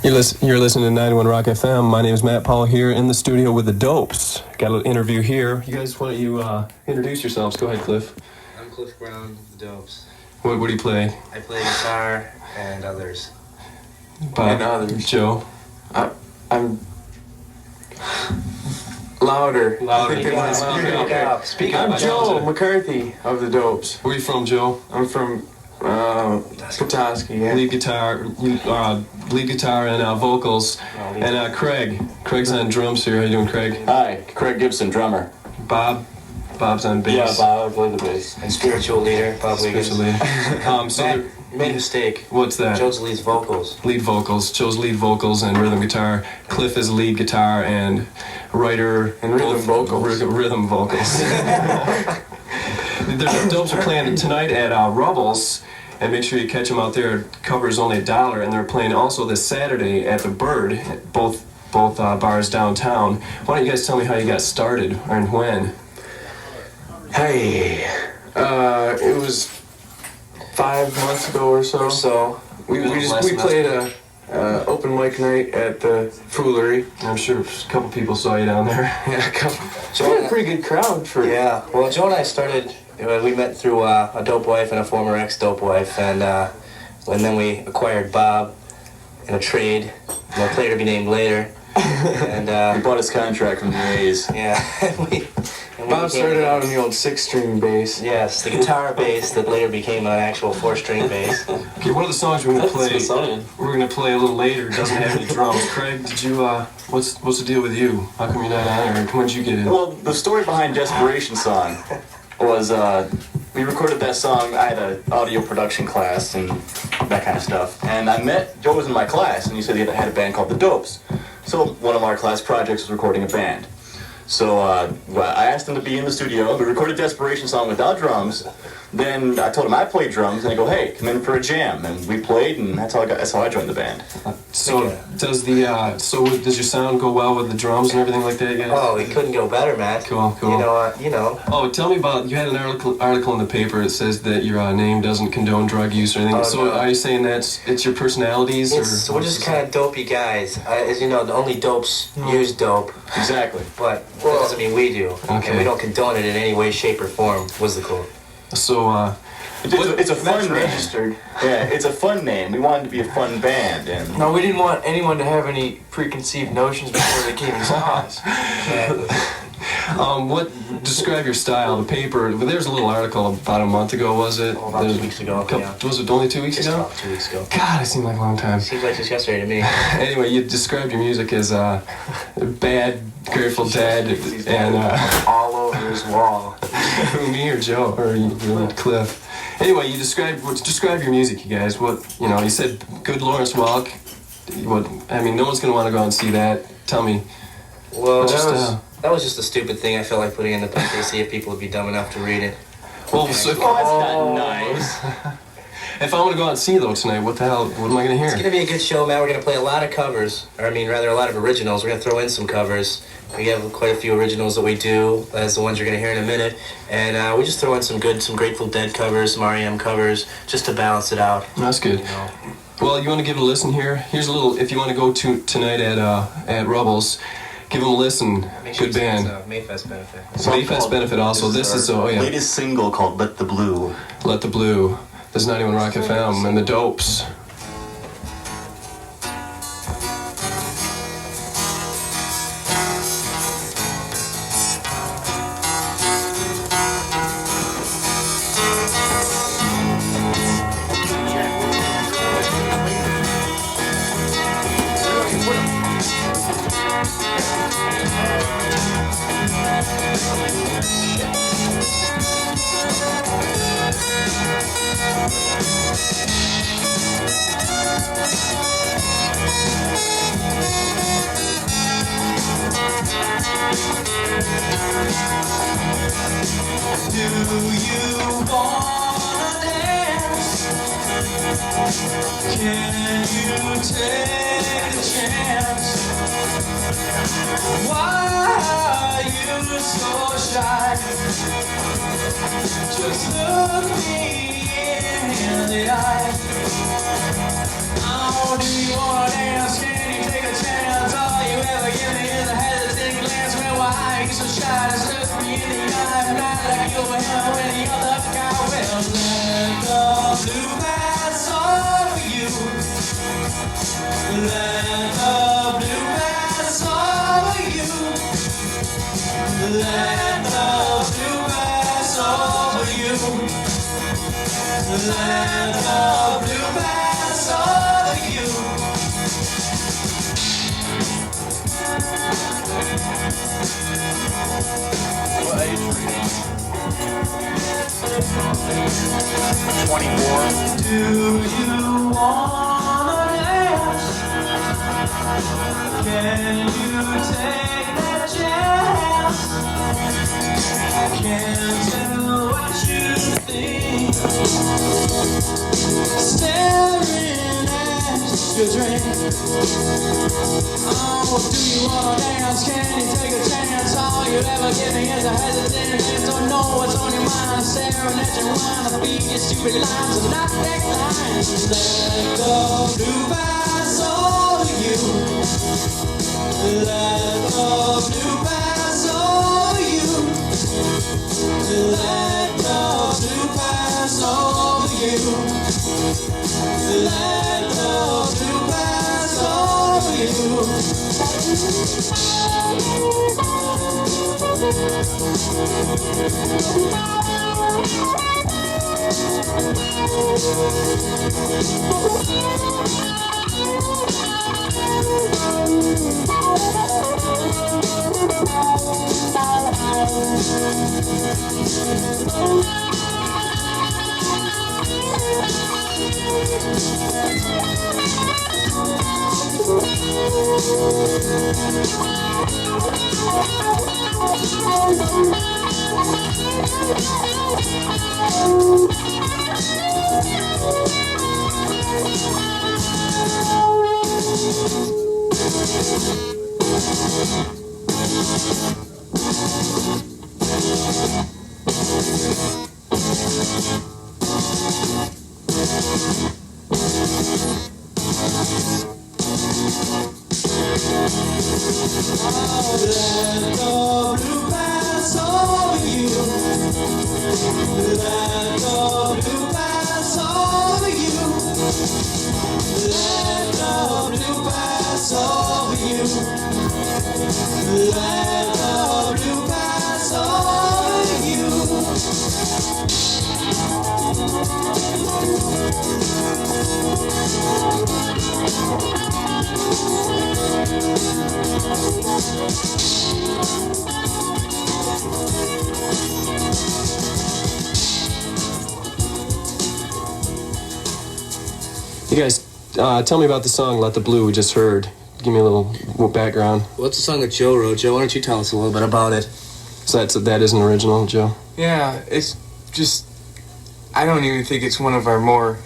You're listening to 91 Rock FM. My name is Matt Paul here in the studio with the Dopes. Got an interview here. You guys, why don't you introduce yourselves? Go ahead, Cliff. I'm Cliff Brown, the Dopes. What do you play? I play guitar and others. Bob, and others. Joe. I'm louder. Speak I'm up. Joe McCarthy of the Dopes. Where are you from, Joe? I'm from Petoskey. Yeah. Lead guitar and vocals. And Craig. Craig's on drums here. How you doing, Craig? Hi, Craig Gibson, drummer. Bob's on bass. Yeah, Bob, I play the bass. And spiritual leader, Bob Wiggins. Especially. Matt, you made a mistake. What's that? Joe's leads vocals. Lead vocals. Joe's lead vocals and rhythm guitar. Cliff is lead guitar and writer And rhythm vocals. Rhythm vocals. The Dopes are playing tonight at Rubbles, and make sure you catch them out there. Cover is only $1, and they're playing also this Saturday at the Bird, both bars downtown. Why don't you guys tell me how you got started and when? Hey, it was 5 months ago or so. We played a open mic night at the Foolery. I'm sure a couple people saw you down there. Yeah, so we had a pretty good crowd for. Yeah, well, Joe and I started, we met through a dope wife and a former ex-dope wife, and then we acquired Bob in a trade, later to be named later. And We bought his contract from the A's. yeah, and Bob started out on the old 6-string bass. Yes, the guitar bass that later became an actual 4-string bass. Okay, one of the songs we're gonna play. We're gonna play a little later. Doesn't have any drums. Craig, did you? What's the deal with you? How come you're not on there? When did you get in? Well, the story behind Desperation Song was we recorded that song. I had an audio production class and that kind of stuff. And I met, Joe was in my class, and he said he had a band called the Dopes. So one of our class projects was recording a band. So I asked him to be in the studio. We recorded Desperation Song without drums. Then I told him I played drums, and I go, "Hey, come in for a jam." And we played, and that's how I joined the band. So does your sound go well with the drums and everything like that, guys? Oh, it couldn't go better, Matt. Cool. You know. Oh, tell me about, you had an article in the paper that says that your name doesn't condone drug use or anything. So no. are you saying it's your personalities? We're just kind of dopey guys. As you know, the only dopes use dope. Exactly. But that doesn't mean we do. Okay. And we don't condone it in any way, shape, or form. Was the quote. So, It's a fun name. Registered. Yeah, it's a fun name. We wanted to be a fun band, and No, we didn't want anyone to have any preconceived notions before they came and saw us. describe your style. The paper, there's a little article about a month ago, was it? About 2 weeks ago. Yeah. Was it only 2 weeks Just ago? about 2 weeks ago. God, it seemed like a long time. Seems like just yesterday to me. Anyway, you described your music as bad, Grateful Dead, and All over his wall. me or Joe or Cliff. Anyway, you describe your music, you guys. You said good Lawrence Welk. No one's gonna want to go out and see that. Tell me. Well, that was just a stupid thing I felt like putting in the paper to see if people would be dumb enough to read it. Well, so that's not nice. if I want to go out and see you though tonight, what the hell? What am I gonna hear? It's going to be a good show, man. We're going to play a lot of covers. A lot of originals. We're going to throw in some covers. We have quite a few originals that we do, as the ones you're going to hear in a minute. And we just throw in some Grateful Dead covers, some R.E.M. covers, just to balance it out. That's good. Well, you want to give it a listen here? Here's a little, if you want to go tonight at Rubbles, give them a listen. Good band. Mayfest benefit. Mayfest benefit also. This is latest single called "Let the Blue." Let the Blue. This is 91 Rock FM and the Dopes. Do you wanna dance? Can you take a chance? Why are you so shy? Just look me in the eye. Oh, do you wanna dance? Let the blue pass over you. What age are you? 24. Do you wanna dance? Can you take that chance? Can't tell what you think. Staring at your drink. Oh, do you wanna dance? Can you take a chance? All you ever give me is a hesitant glance. Don't know what's on your mind. Staring at your wine. I beat your stupid lines and not that lines. Let the blue pass over you. Let the blue pass over you. Let the blue pass over you. Let the blue pass over you. You guys, tell me about the song "Let the Blue" we just heard. Give me a little background. What's the song that Joe wrote? Joe, why don't you tell us a little bit about it? So that is an original, Joe? Yeah, it's just, I don't even think it's one of our more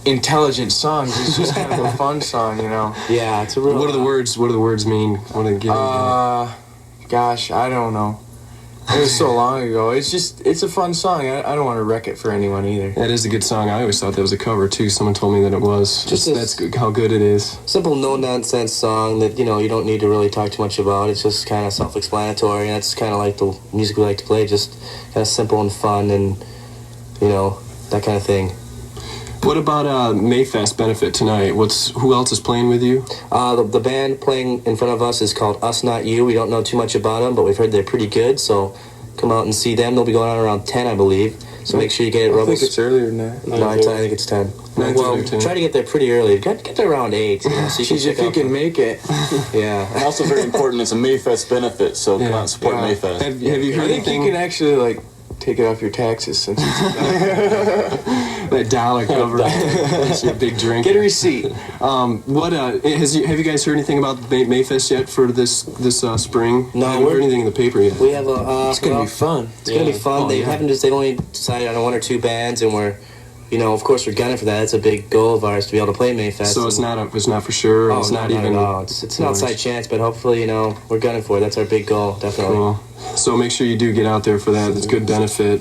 intelligent songs. It's just kind of a fun song, you know. Yeah, it's a real... What do the words mean? What do they give you? Gosh, I don't know. It was so long ago. It's a fun song. I don't want to wreck it for anyone either. That is a good song. I always thought that was a cover too. Someone told me that it was. That's good, how good it is. Simple, no-nonsense song that, you know, you don't need to really talk too much about. It's just kind of self-explanatory, and that's kind of like the music we like to play, just kind of simple and fun and, you know, that kind of thing. What about Mayfest benefit tonight? Who else is playing with you? The band playing in front of us is called Us Not You. We don't know too much about them, but we've heard they're pretty good, so come out and see them. They'll be going on around 10, I believe. So make sure you get it. I think it's earlier than that. No, I think it's 10. Well, try to get there pretty early. Get there around 8. You know, so if you can make it. Yeah. And also very important, it's a Mayfest benefit, so come out and support Mayfest. Have you heard I think anything? you can actually, like, take it off your taxes since it's that dollar cover. That's your big drink. Get a receipt. Have you guys heard anything about Mayfest yet for this spring? No, I haven't heard anything in the paper yet. We have a. It's gonna be fun. It's gonna be fun. They've only decided on 1 or 2 bands, and we're, you know, of course we're gunning for that. It's a big goal of ours to be able to play Mayfest. So it's not for sure. Oh, it's not at even. all. It's an outside chance, but hopefully, you know, we're gunning for it. That's our big goal, definitely. Cool. So make sure you do get out there for that. It's good benefit.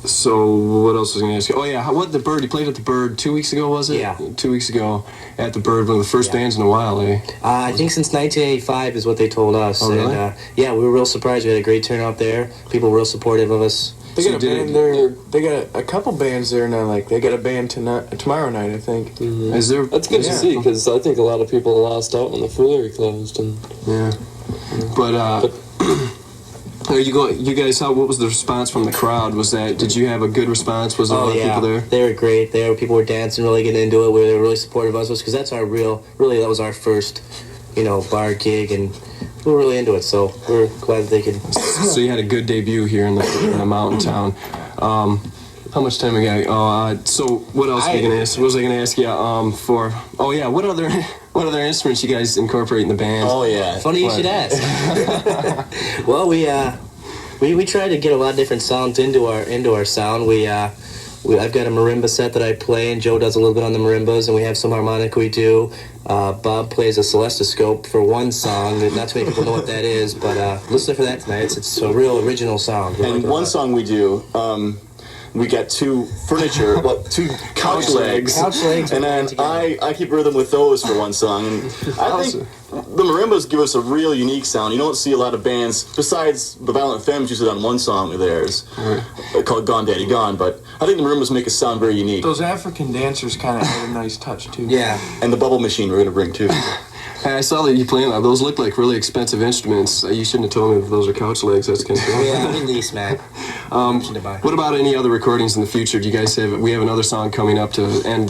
So what else was I going to ask you? Oh yeah, the Bird? You played at the Bird 2 weeks ago, was it? Yeah. 2 weeks ago at the Bird, one of the first bands in a while, eh? I think since 1985 is what they told us. Oh, really? And, yeah, we were real surprised. We had a great turnout there. People were real supportive of us. They got a band there. They got a couple bands there now. Like they got a band tomorrow night, I think. Mm-hmm. Is there? That's good to see, because I think a lot of people lost out when the Foolery closed. And yeah, but Are you going? You guys, what was the response from the crowd? Did you have a good response? Was there a lot of people there? They were great. People were dancing, really getting into it. They were really supportive of us because that's our that was our first, bar gig, and we were really into it. So we're glad that they could. So you had a good debut here in the mountain town. How much time we got? So what else were you gonna ask? What was I gonna ask you? What other instruments you guys incorporate in the band? Oh yeah. Funny you should ask. Well, we try to get a lot of different sounds into our sound. I've got a marimba set that I play, and Joe does a little bit on the marimbas, and we have some harmonica we do. Bob plays a celestoscope for one song. Not too many people know what that is, but listen for that tonight. It's a real original sound. And one song we do, we got two couch legs. And then I keep rhythm with those for one song. And I think the marimbas give us a real unique sound. You don't see a lot of bands, besides the Violent Femmes used it on one song of theirs, called Gone Daddy Gone, but I think the marimbas make us sound very unique. Those African dancers kind of had a nice touch, too. Yeah. And the bubble machine we're going to bring, too. Hey, I saw that you playing that. Those look like really expensive instruments. You shouldn't have told me if those are couch legs. That's kind of cool. Yeah, release, man. What about any other recordings in the future? Do you guys have? We have another song coming up to end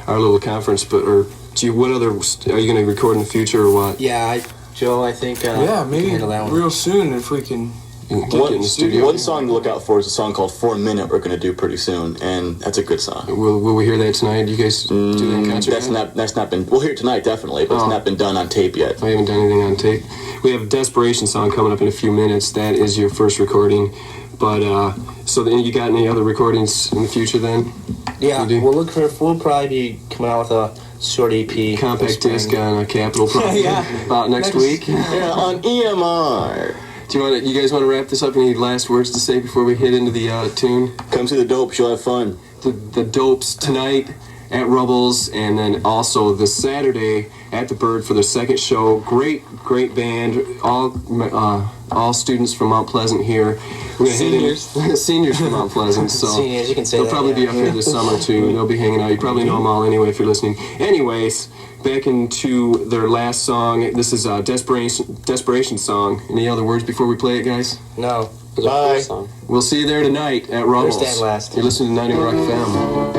our little conference, but are you going to record in the future or what? Yeah, Joe, I think. Maybe real soon if we can. Get in the studio. One song to look out for is a song called 4 Minute we're going to do pretty soon, and that's a good song. Will we hear that tonight? Do you guys do that in concert? That's not been. We'll hear it tonight definitely, but it's not been done on tape yet. I haven't done anything on tape. We have a Desperation song coming up in a few minutes. That is your first recording, but so then you got any other recordings in the future then? Yeah, we'll probably be coming out with a short EP, compact disc on a Capitol probably about next week. Yeah, on EMR. You guys want to wrap this up? Any last words to say before we hit into the tune? Come see the Dopes, you'll have fun. The Dopes tonight at Rubbles, and then also this Saturday at the Bird for their second show. Great band. All students from Mount Pleasant here. We're gonna seniors from Mount Pleasant. So seniors, you can say they'll that, probably be up here this summer too. They'll be hanging out. You probably know them all anyway if you're listening. Anyways, back into their last song. This is a Desperation song. Any other words before we play it, guys? No. Bye. We'll see you there tonight at Rubbles. First and last. You're listening to 90 Rock FM.